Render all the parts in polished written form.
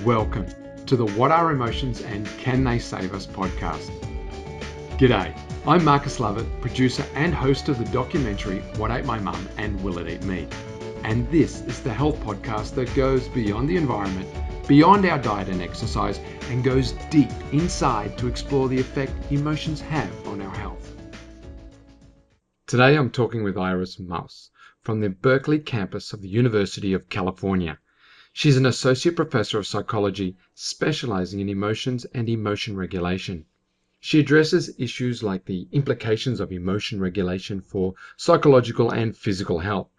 Welcome to the What Are Emotions and Can They Save Us podcast. G'day, I'm Marcus Lovett, producer and host of the documentary What Ate My Mum and Will It Eat Me? And this is the health podcast that goes beyond the environment, beyond our diet and exercise, and goes deep inside to explore the effect emotions have on our health. Today I'm talking with Iris Mauss from the Berkeley campus of the University of California. She's an associate professor of psychology specializing in emotions and emotion regulation. She addresses issues like the implications of emotion regulation for psychological and physical health.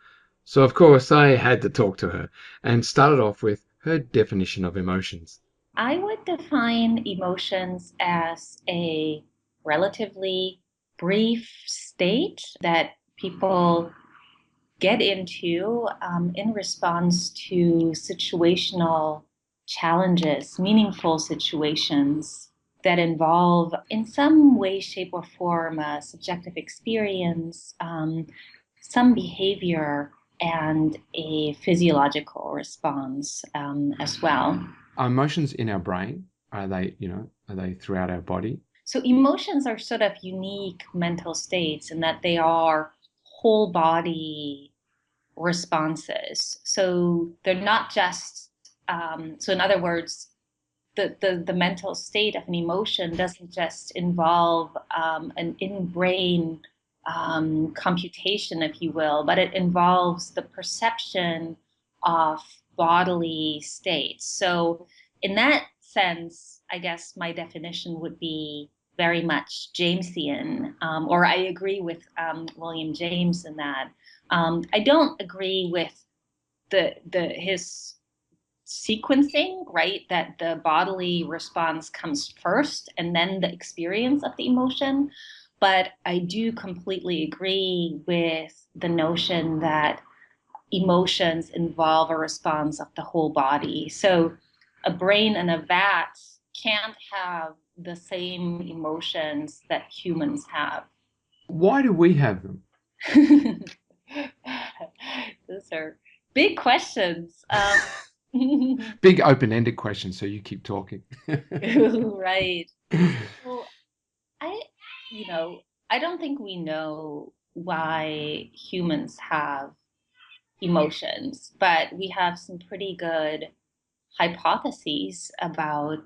So of course I had to talk to her and started off with her definition of emotions. I would define emotions as a relatively brief state that people get into in response to situational challenges, meaningful situations that involve, in some way, shape, or form, a subjective experience, some behavior, and a physiological response as well. Are emotions in our brain? Are they throughout our body? So emotions are sort of unique mental states in that they are whole body responses. So they're not just, so in other words, the mental state of an emotion doesn't just involve an in-brain computation, if you will, but it involves the perception of bodily states. So in that sense, I guess my definition would be very much Jamesian, or I agree with William James in that. I don't agree with his sequencing, right? That the bodily response comes first and then the experience of the emotion. But I do completely agree with the notion that emotions involve a response of the whole body. So a brain in a vat can't have the same emotions that humans have. Why do we have them? Those are big questions. Big open-ended questions, so you keep talking. Right. Well, I don't think we know why humans have emotions, but we have some pretty good hypotheses about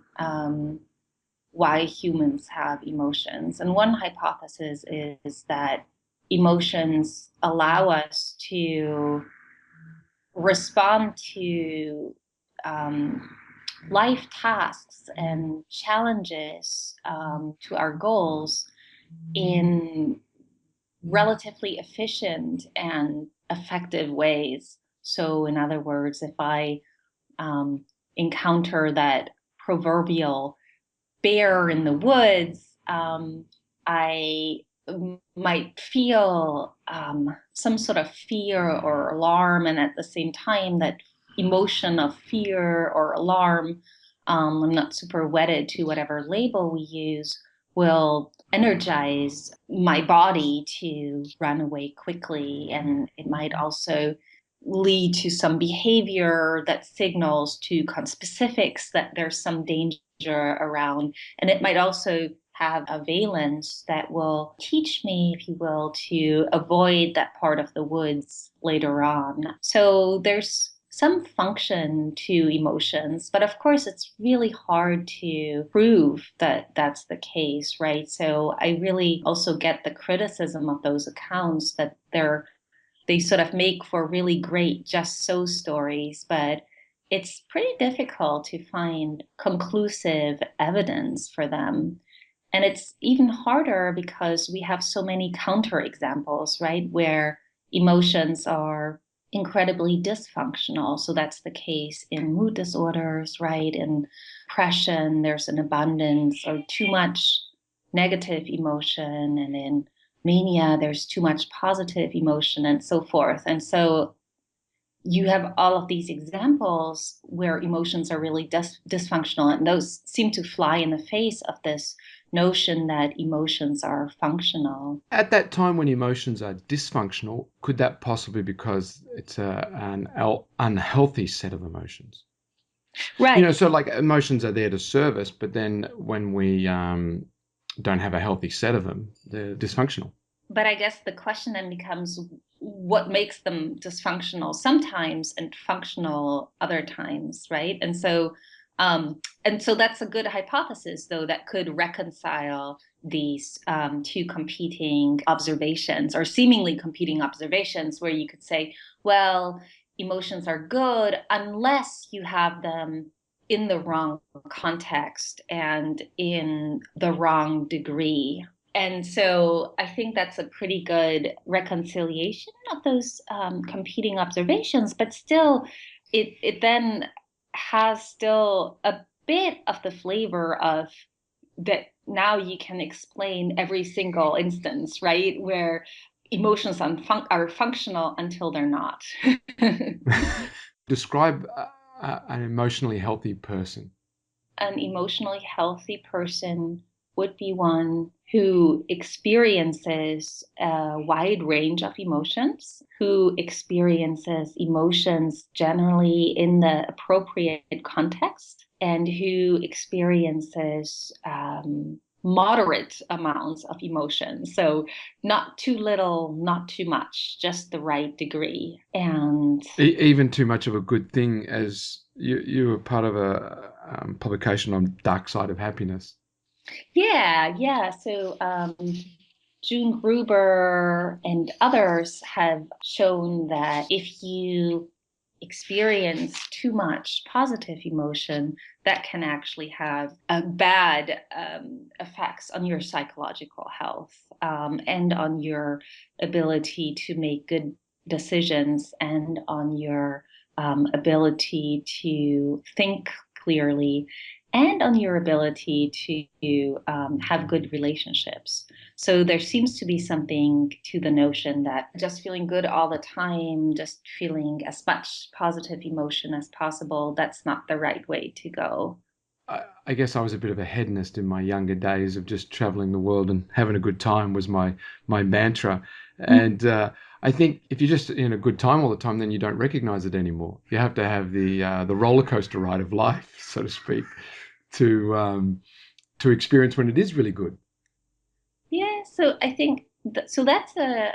why humans have emotions. And one hypothesis is that emotions allow us to respond to life tasks and challenges, to our goals in relatively efficient and effective ways. So in other words, if I encounter that proverbial bear in the woods, I might feel some sort of fear or alarm, and at the same time that emotion of fear or alarm, I'm not super wedded to whatever label we use, will energize my body to run away quickly. And it might also lead to some behavior that signals to conspecifics that there's some danger around. And it might also have a valence that will teach me, if you will, to avoid that part of the woods later on. So there's some function to emotions, but of course it's really hard to prove that that's the case, right? So I really also get the criticism of those accounts that they sort of make for really great just so stories, but it's pretty difficult to find conclusive evidence for them. And it's even harder because we have so many counterexamples, right, where emotions are incredibly dysfunctional. So that's the case in mood disorders, right? In depression, there's an abundance or too much negative emotion. And in mania, there's too much positive emotion and so forth. And so you have all of these examples where emotions are really dysfunctional, and those seem to fly in the face of this notion that emotions are functional. At that time when emotions are dysfunctional, could that possibly be because it's an unhealthy set of emotions? Right. So like emotions are there to serve us, but then when we don't have a healthy set of them, they're dysfunctional. But I guess the question then becomes what makes them dysfunctional sometimes and functional other times, right? And so that's a good hypothesis, though, that could reconcile these two competing observations or seemingly competing observations, where you could say, well, emotions are good unless you have them in the wrong context and in the wrong degree. And so I think that's a pretty good reconciliation of those competing observations, but still, it then has still a bit of the flavor of that now you can explain every single instance, right? Where emotions are functional until they're not. Describe an emotionally healthy person. An emotionally healthy person would be one who experiences a wide range of emotions, who experiences emotions generally in the appropriate context, and who experiences moderate amounts of emotion. So, not too little, not too much, just the right degree. And Even too much of a good thing, as you were part of a publication on dark side of happiness. yeah. So June Gruber and others have shown that if you experience too much positive emotion, that can actually have bad effects on your psychological health and on your ability to make good decisions and on your ability to think clearly and on your ability to have good relationships. So there seems to be something to the notion that just feeling good all the time, just feeling as much positive emotion as possible, that's not the right way to go. I guess I was a bit of a hedonist in my younger days of just traveling the world and having a good time was my mantra. And I think if you're just in a good time all the time, then you don't recognize it anymore. You have to have the roller coaster ride of life, so to speak, to experience when it is really good. Yeah, so I think so. That's I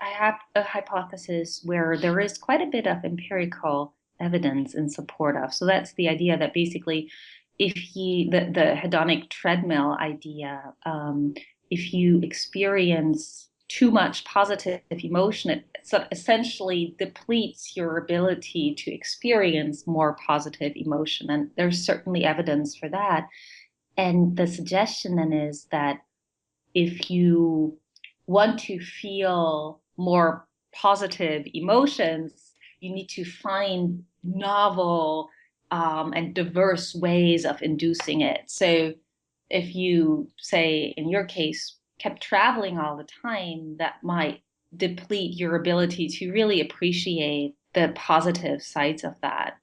have a hypothesis where there is quite a bit of empirical evidence in support of. So that's the idea that basically, if you the hedonic treadmill idea, if you experience too much positive emotion, it so essentially depletes your ability to experience more positive emotion, and there's certainly evidence for that. And the suggestion then is that if you want to feel more positive emotions, you need to find novel and diverse ways of inducing it. So, if you say, in your case, kept traveling all the time, that might deplete your ability to really appreciate the positive sides of that.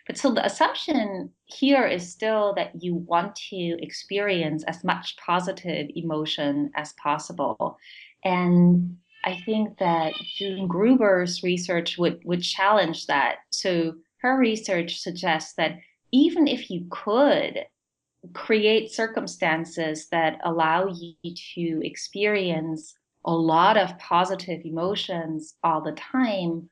But so the assumption here is still that you want to experience as much positive emotion as possible. And I think that June Gruber's research would challenge that. So her research suggests that even if you could create circumstances that allow you to experience a lot of positive emotions all the time,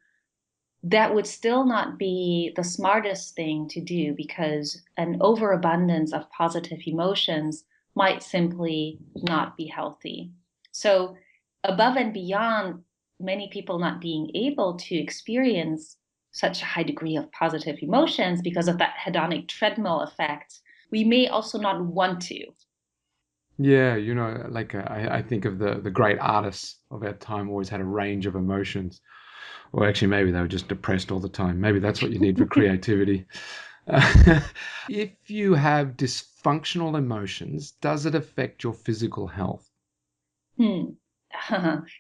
that would still not be the smartest thing to do because an overabundance of positive emotions might simply not be healthy. So, above and beyond many people not being able to experience such a high degree of positive emotions because of that hedonic treadmill effect, we may also not want to. Yeah, like I think of the great artists of our time always had a range of emotions. Or actually, maybe they were just depressed all the time. Maybe that's what you need for creativity. If you have dysfunctional emotions, does it affect your physical health? Hmm.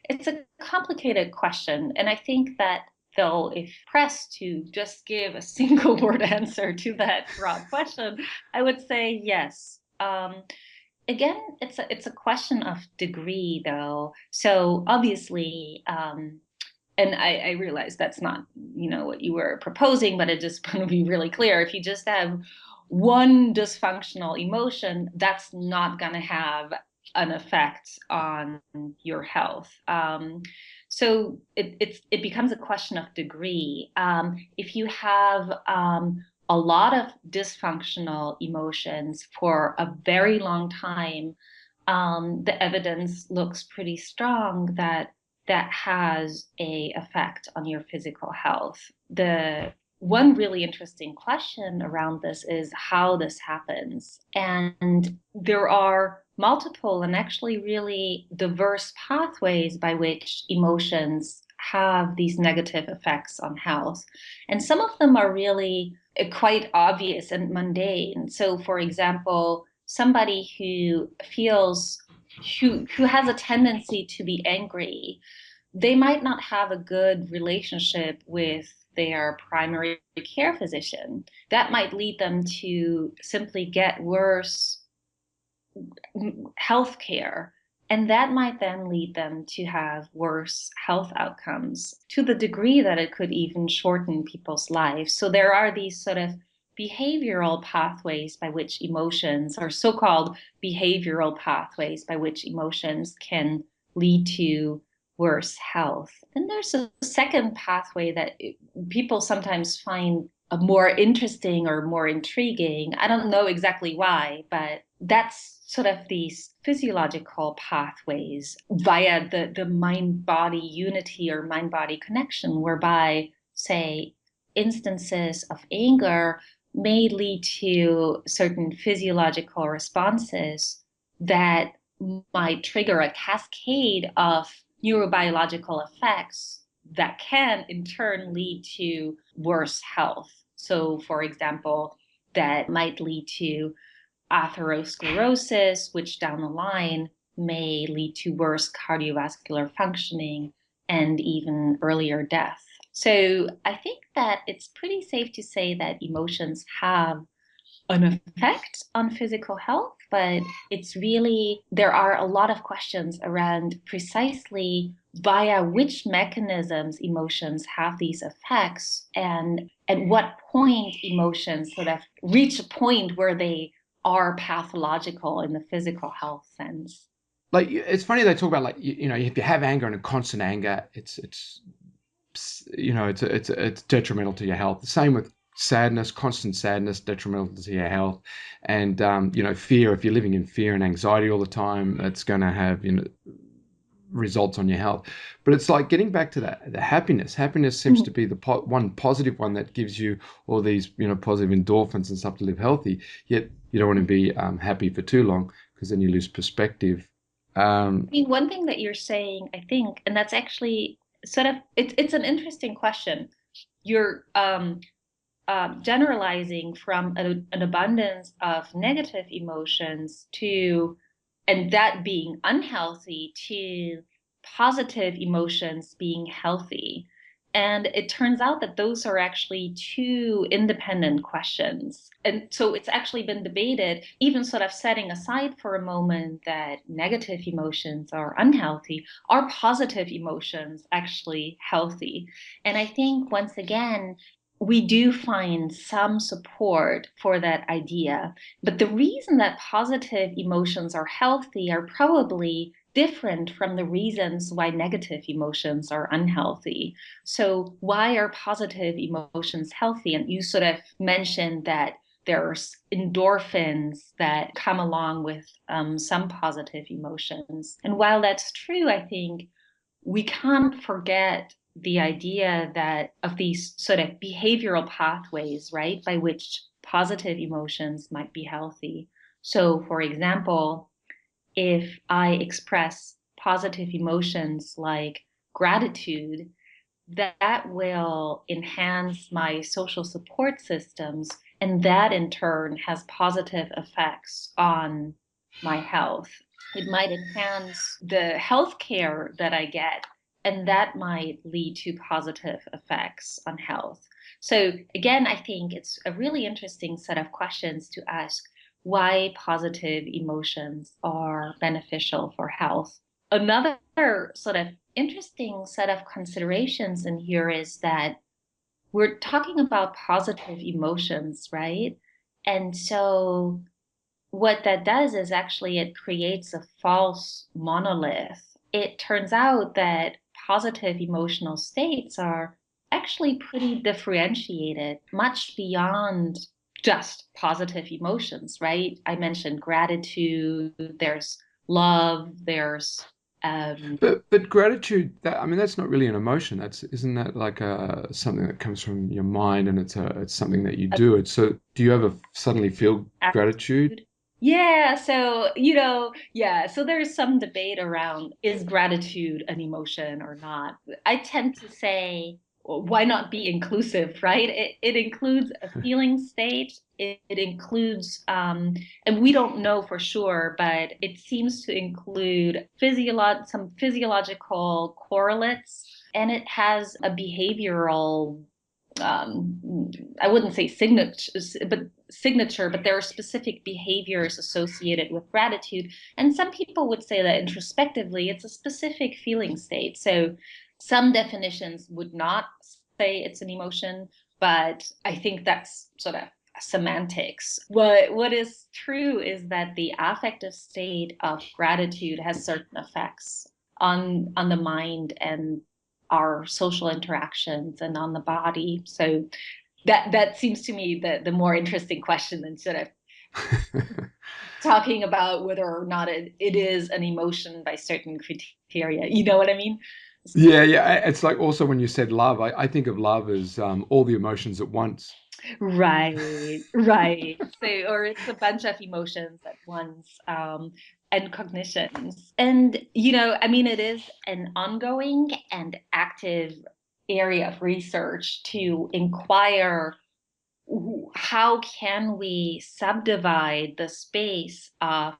It's a complicated question. And I think that, though, if pressed to just give a single word answer to that broad question, I would say yes. Again, it's a question of degree, though. So obviously, and I realize that's not what you were proposing, but it just want to be really clear. If you just have one dysfunctional emotion, that's not going to have an effect on your health. So it becomes a question of degree. If you have a lot of dysfunctional emotions for a very long time, the evidence looks pretty strong that that has a effect on your physical health. The one really interesting question around this is how this happens. And there are multiple and actually really diverse pathways by which emotions have these negative effects on health. And some of them are really quite obvious and mundane. So, for example, somebody who has a tendency to be angry, they might not have a good relationship with their primary care physician. That might lead them to simply get worse health care. And that might then lead them to have worse health outcomes to the degree that it could even shorten people's lives. So there are these sort of behavioral pathways by which emotions, or so-called behavioral pathways by which emotions can lead to worse health. Then there's a second pathway that people sometimes find more interesting or more intriguing. I don't know exactly why, but that's sort of these physiological pathways via the mind-body unity or mind-body connection, whereby, say, instances of anger may lead to certain physiological responses that might trigger a cascade of neurobiological effects that can in turn lead to worse health. So, for example, that might lead to atherosclerosis, which down the line may lead to worse cardiovascular functioning and even earlier death. So I think that it's pretty safe to say that emotions have an effect on physical health, but there are a lot of questions around precisely via which mechanisms emotions have these effects, and at what point emotions sort of reach a point where they are pathological in the physical health sense. Like, it's funny they talk about, like, if you have anger and a constant anger, it's detrimental to your health. The same with sadness, constant sadness, detrimental to your health. And fear, if you're living in fear and anxiety all the time, that's going to have results on your health. But it's like getting back to the happiness. Happiness seems to be the one positive one that gives you all these positive endorphins and stuff to live healthy. Yet you don't want to be happy for too long, because then you lose perspective. I mean, one thing that you're saying, I think, and that's actually sort of it's an interesting question. You're generalizing from an abundance of negative emotions and that being unhealthy, to positive emotions being healthy. And it turns out that those are actually two independent questions. And so it's actually been debated, even sort of setting aside for a moment that negative emotions are unhealthy, are positive emotions actually healthy? And I think, once again, we do find some support for that idea. But the reason that positive emotions are healthy are probably different from the reasons why negative emotions are unhealthy. So why are positive emotions healthy? And you sort of mentioned that there's endorphins that come along with some positive emotions. And while that's true, I think we can't forget the idea that of these sort of behavioral pathways, right, by which positive emotions might be healthy. So, for example, if I express positive emotions like gratitude, that will enhance my social support systems, and that in turn has positive effects on my health. It might enhance the health care that I get, and that might lead to positive effects on health. So again, I think it's a really interesting set of questions to ask why positive emotions are beneficial for health. Another sort of interesting set of considerations in here is that we're talking about positive emotions, right? And so what that does is actually it creates a false monolith. It turns out that positive emotional states are actually pretty differentiated, much beyond just positive emotions, right? I mentioned gratitude, there's love, there's But gratitude, that's not really an emotion. Isn't that like something that comes from your mind, and it's something that you do. It's so do you ever suddenly feel gratitude? attitude. Yeah, so yeah, so there's some debate around is gratitude an emotion or not. I tend to say, well, why not be inclusive, right? It includes a feeling state. It includes, and we don't know for sure, but it seems to include some physiological correlates, and it has a behavioral I wouldn't say signature, but there are specific behaviors associated with gratitude. And some people would say that introspectively, it's a specific feeling state. So some definitions would not say it's an emotion, but I think that's sort of semantics. What is true is that the affective state of gratitude has certain effects on the mind and our social interactions and on the body. So that seems to me the more interesting question than sort of talking about whether or not it is an emotion by certain criteria. You know what I mean? Yeah, yeah. It's like also when you said love, I think of love as all the emotions at once. Right, right. So, or it's a bunch of emotions at once, and cognitions. And, I mean, it is an ongoing and active area of research to inquire how can we subdivide the space of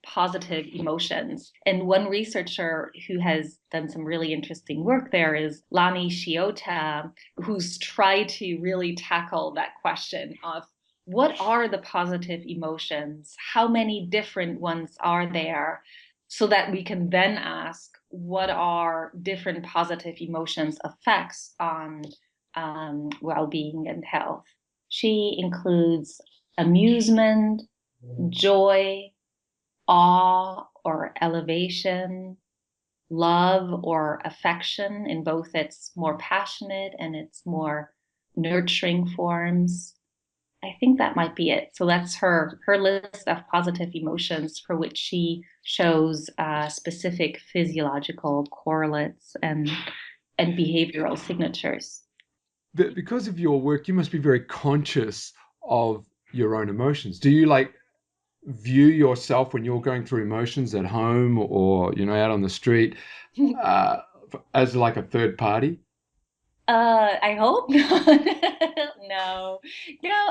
positive emotions. And one researcher who has done some really interesting work there is Lani Shiota, who's tried to really tackle that question of what are the positive emotions? How many different ones are there? So that we can then ask what are different positive emotions effects on well-being and health. She includes amusement, joy, awe or elevation, love or affection in both its more passionate and its more nurturing forms. I think that might be it. So that's her list of positive emotions for which she shows specific physiological correlates and behavioral signatures. Because of your work, you must be very conscious of your own emotions. Do you like view yourself when you're going through emotions at home or out on the street uh, as like a third party? I hope not. No,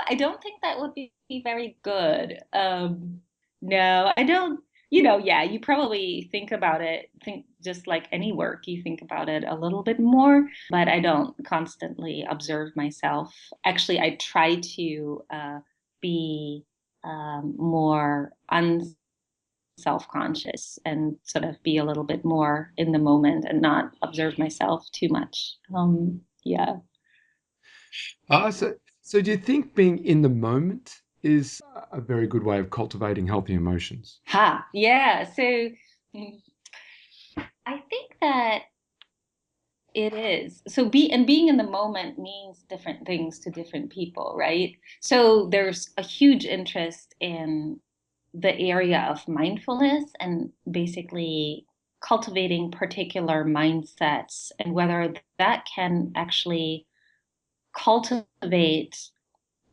I don't think that would be very good. No, I don't. Yeah, you probably think about it, think just like any work, you think about it a little bit more, but I don't constantly observe myself. Actually, I try to be more self-conscious and sort of be a little bit more in the moment and not observe myself too much. Yeah. So do you think being in the moment is a very good way of cultivating healthy emotions? Yeah. So I think that it is. So being in the moment means different things to different people, right? So there's a huge interest in the area of mindfulness and basically cultivating particular mindsets and whether that can actually cultivate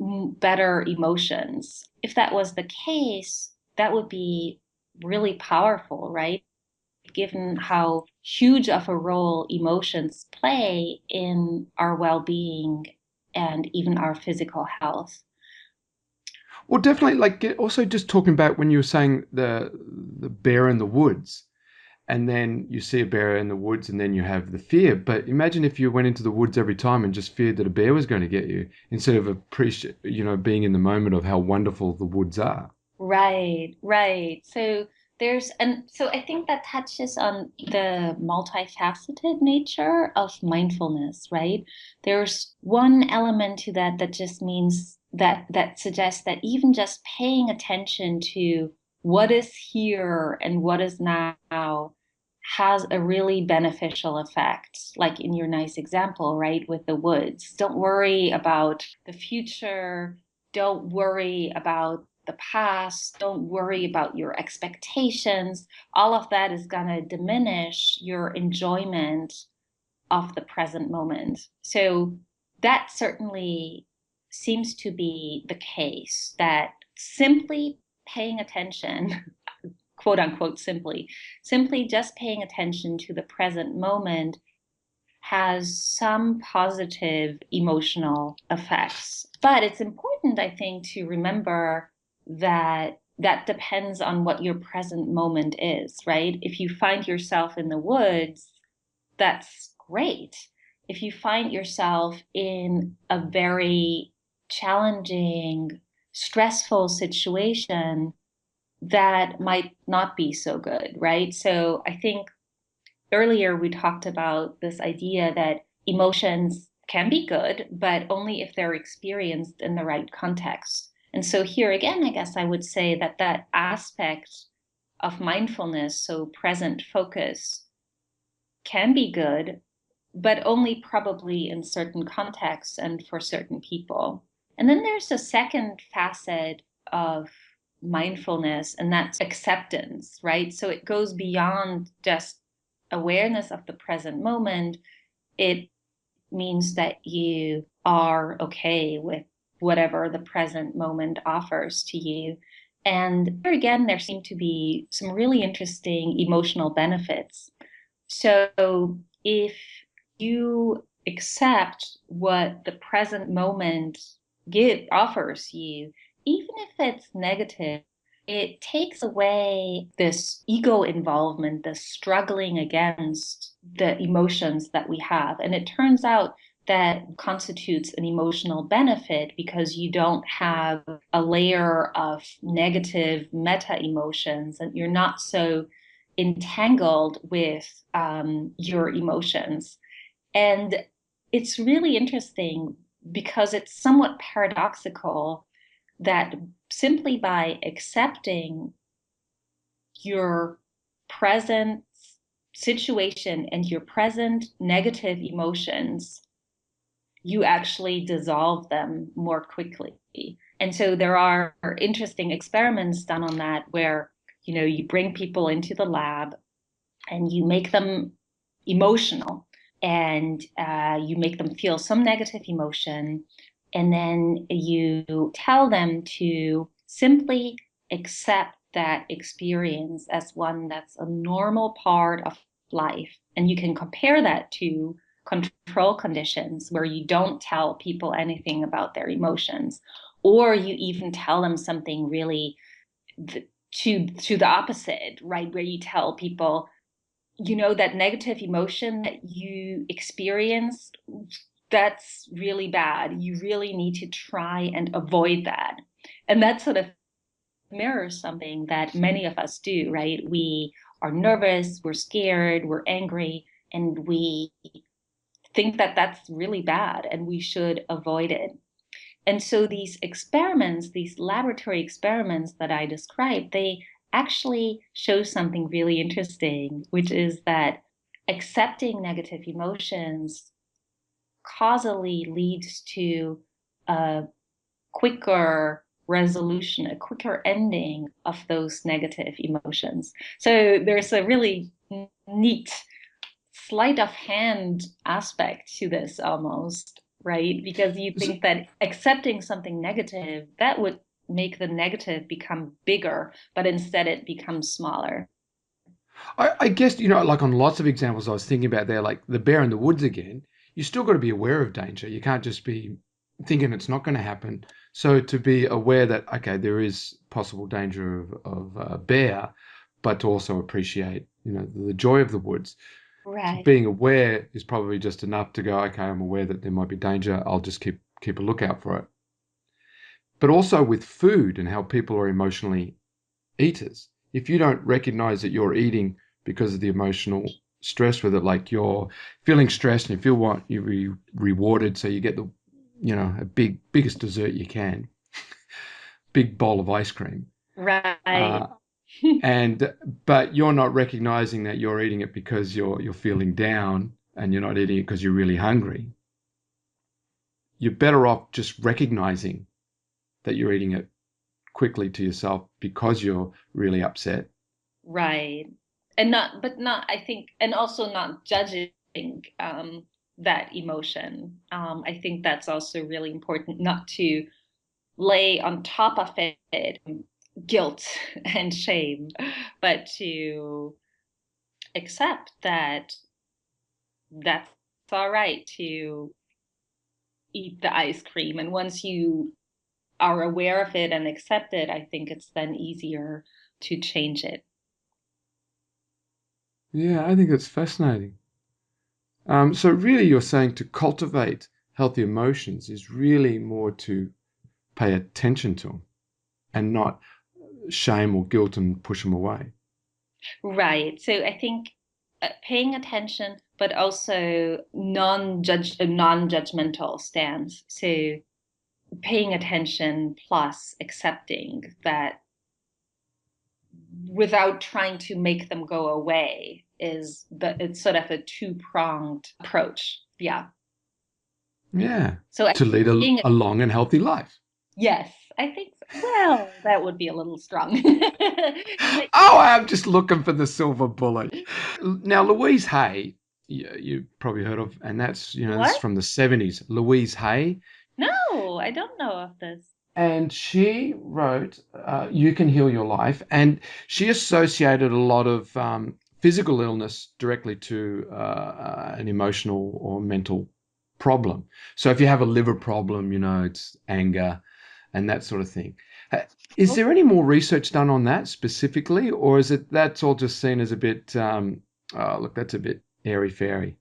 better emotions. If that was the case, that would be really powerful, right? Given how huge of a role emotions play in our well being and even our physical health. Well, definitely. Like also just talking about when you were saying the bear in the woods, and then you see a bear in the woods, and then you have the fear. But imagine if you went into the woods every time and just feared that a bear was going to get you, instead of being in the moment of how wonderful the woods are. Right, right. So And so I think that touches on the multifaceted nature of mindfulness, right? There's one element to that that just means that suggests that even just paying attention to what is here and what is now has a really beneficial effect. Like in your nice example, right, with the woods. Don't worry about the future. Don't worry about the past. Don't worry about your expectations. All of that is going to diminish your enjoyment of the present moment. So that certainly seems to be the case, that simply paying attention, quote unquote, simply just paying attention to the present moment has some positive emotional effects. But it's important, I think, to remember that that depends on what your present moment is, right? If you find yourself in the woods, that's great. If you find yourself in a very challenging, stressful situation, that might not be so good, right? So I think earlier we talked about this idea that emotions can be good, but only if they're experienced in the right context. And so here again, I guess I would say that that aspect of mindfulness, so present focus, can be good, but only probably in certain contexts and for certain people. And then there's a second facet of mindfulness, and that's acceptance, right? So it goes beyond just awareness of the present moment. It means that you are okay with whatever the present moment offers to you. And here again, there seem to be some really interesting emotional benefits. So if you accept what the present moment offers you, even if it's negative, it takes away this ego involvement, this struggling against the emotions that we have. And it turns out that constitutes an emotional benefit because you don't have a layer of negative meta emotions and you're not so entangled with your emotions. And it's really interesting because it's somewhat paradoxical that simply by accepting your present situation and your present negative emotions, you actually dissolve them more quickly. And so there are interesting experiments done on that where, you bring people into the lab and you make them emotional and you make them feel some negative emotion. And then you tell them to simply accept that experience as one that's a normal part of life. And you can compare that to control conditions where you don't tell people anything about their emotions, or you even tell them something really to the opposite, right? Where you tell people, that negative emotion that you experienced, that's really bad. You really need to try and avoid that. And that sort of mirrors something that many of us do, right? We are nervous, we're scared, we're angry, and we think that that's really bad and we should avoid it. And so these experiments, these laboratory experiments that I described, they actually show something really interesting, which is that accepting negative emotions causally leads to a quicker resolution, a quicker ending of those negative emotions. So there's a really neat sleight of hand aspect to this almost, right? Because you think that accepting something negative, that would make the negative become bigger, but instead it becomes smaller. I guess, like on lots of examples I was thinking about there, like the bear in the woods again, you still got to be aware of danger. You can't just be thinking it's not going to happen. So to be aware that, okay, there is possible danger of a bear, but to also appreciate, the joy of the woods. Right. Being aware is probably just enough to go, okay, I'm aware that there might be danger. I'll just keep a lookout for it. But also with food and how people are emotionally eaters. if you don't recognize that you're eating because of the emotional stress with it, like you're feeling stressed and you feel what you rewarded, so you get the, a biggest dessert you can, big bowl of ice cream. Right. Uh, and but you're not recognizing that you're eating it because you're feeling down, and you're not eating it because you're really hungry. You're better off just recognizing that you're eating it quickly to yourself because you're really upset. Right. And not, I think, and also not judging that emotion. I think that's also really important, not to lay on top of it guilt and shame, but to accept that that's all right to eat the ice cream. And once you are aware of it and accept it, I think it's then easier to change it. Yeah, I think that's fascinating. So really, you're saying to cultivate healthy emotions is really more to pay attention to them and not shame or guilt and push them away. Right. So I think paying attention, but also non-judgmental stance. So paying attention plus accepting that without trying to make them go away it's sort of a two-pronged approach. Yeah. Yeah, So to lead being a long and healthy life. yes, I think so. Well, that would be a little strong. But Oh, I'm just looking for the silver bullet. Now, Louise Hay, you probably heard of, and this is what? from the 70s. Louise Hay, No, I don't know of this. and she wrote You Can Heal Your Life, and she associated a lot of physical illness directly to an emotional or mental problem. So if you have a liver problem, it's anger and that sort of thing. Is there any more research done on that specifically, or is it that's all just seen as a bit, oh, look, that's a bit airy fairy?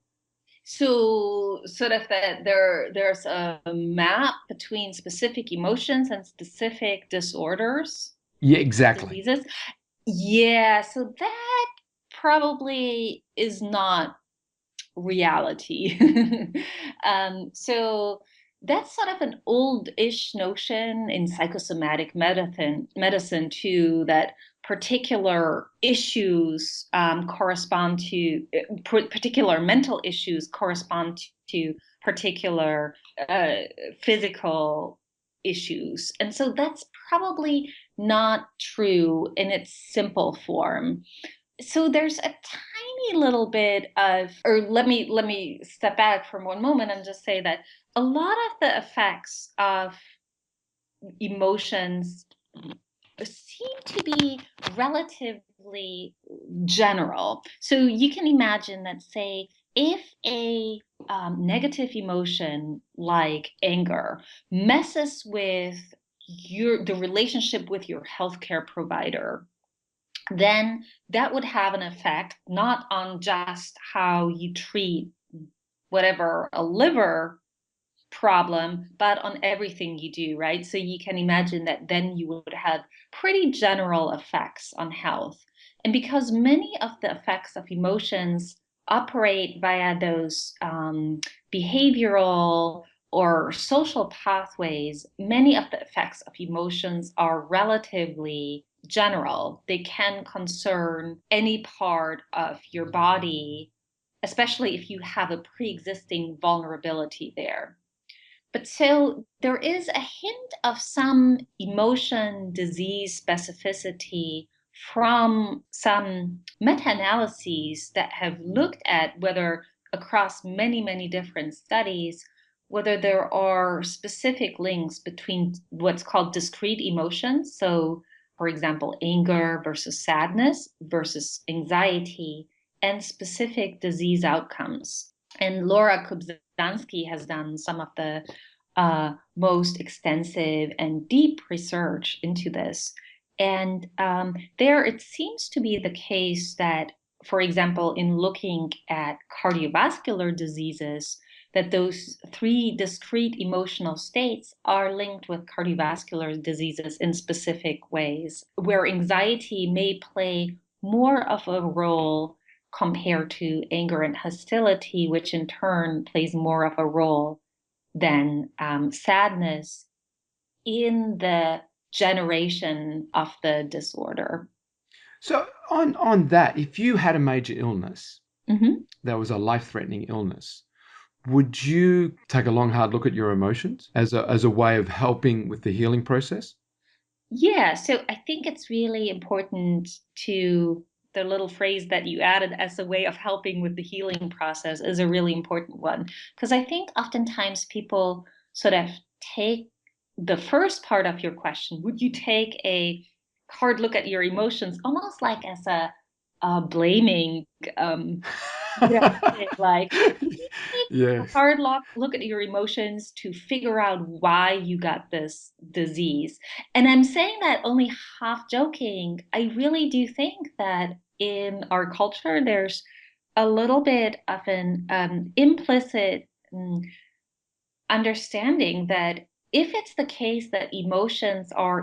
So sort of that there's a map between specific emotions and specific disorders, Yeah, exactly. diseases. Yeah, so that probably is not reality. So that's sort of an old-ish notion in psychosomatic medicine too, that particular issues correspond to particular mental issues correspond to particular physical issues. And so that's probably not true in its simple form. So there's a tiny little bit of, or let me step back for one moment and just say that a lot of the effects of emotions seem to be relatively general. So you can imagine that, say, if a negative emotion like anger messes with the relationship with your healthcare provider, then that would have an effect not on just how you treat whatever a liver problem, but on everything you do, right? So you can imagine that then you would have pretty general effects on health. And because many of the effects of emotions operate via those behavioral or social pathways, many of the effects of emotions are relatively general. They can concern any part of your body, especially if you have a pre-existing vulnerability there. But so there is a hint of some emotion disease specificity from some meta-analyses that have looked at whether across many, many different studies, whether there are specific links between what's called discrete emotions. So, for example, anger versus sadness versus anxiety, and specific disease outcomes. And Laura Kubzansky has done some of the most extensive and deep research into this. And there it seems to be the case that, for example, in looking at cardiovascular diseases, that those three discrete emotional states are linked with cardiovascular diseases in specific ways, where anxiety may play more of a role compared to anger and hostility, which in turn plays more of a role than sadness in the generation of the disorder. So on that, if you had a major illness Mm-hmm. that was a life-threatening illness, would you take a long, hard look at your emotions as a way of helping with the healing process? Yeah, so I think it's really important to the little phrase that you added as a way of helping with the healing process is a really important one. Because I think oftentimes people sort of take the first part of your question, would you take a hard look at your emotions, almost like as a blaming thing, like a Yes. hard look at your emotions to figure out why you got this disease. And I'm saying that only half joking. I really do think that in our culture, there's a little bit of an implicit understanding that if it's the case that emotions are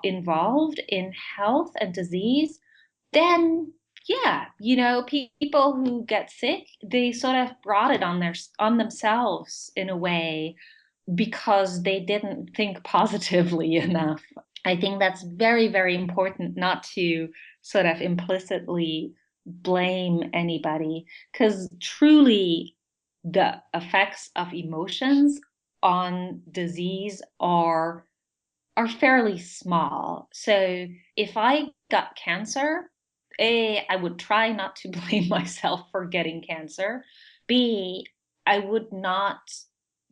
involved in health and disease, then yeah, people who get sick, they sort of brought it on themselves in a way because they didn't think positively enough. I think that's very, very important not to sort of implicitly blame anybody, because truly the effects of emotions on disease are fairly small. So if I got cancer, A, I would try not to blame myself for getting cancer. B, I would not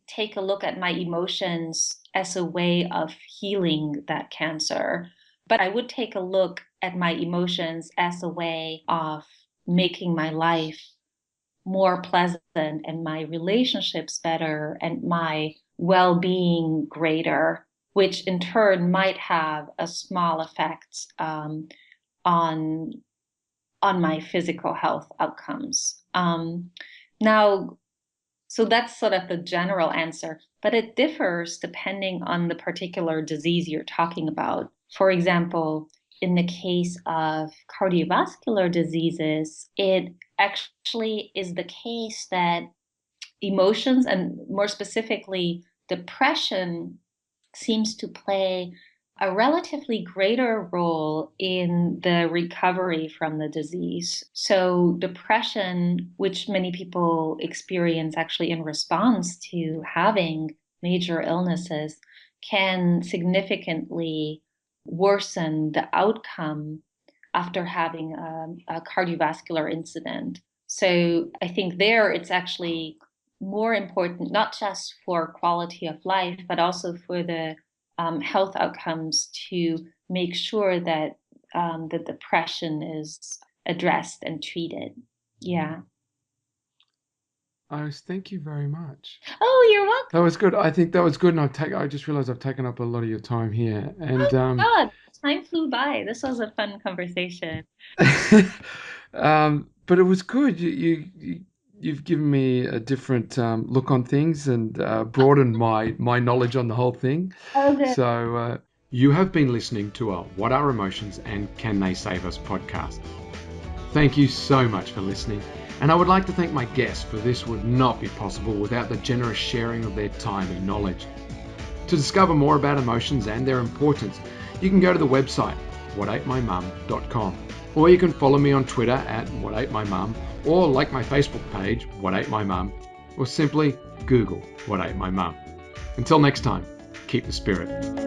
take a look at my emotions as a way of healing that cancer. But I would take a look at my emotions as a way of making my life more pleasant and my relationships better and my well-being greater, which in turn might have a small effect on my physical health outcomes. Now, so that's sort of the general answer, but it differs depending on the particular disease you're talking about. For example, in the case of cardiovascular diseases, it actually is the case that emotions, and more specifically, depression, seems to play a relatively greater role in the recovery from the disease. So, depression, which many people experience actually in response to having major illnesses, can significantly worsen the outcome after having a cardiovascular incident. So, I think there it's actually more important, not just for quality of life, but also for the health outcomes, to make sure that the depression is addressed and treated. Yeah. Iris, thank you very much. Oh, you're welcome. That was good. I think that was good. And I just realized I've taken up a lot of your time here. And God, time flew by. This was a fun conversation. but it was good. You've given me a different look on things and broadened my knowledge on the whole thing. Okay. So you have been listening to a What Are Emotions and Can They Save Us podcast. Thank you so much for listening. And I would like to thank my guests, for this would not be possible without the generous sharing of their time and knowledge. To discover more about emotions and their importance, you can go to the website whatatemymum.com, or you can follow me on Twitter at whatatemymum, or like my Facebook page, What Ate My Mum, or simply Google What Ate My Mum. Until next time, keep the spirit.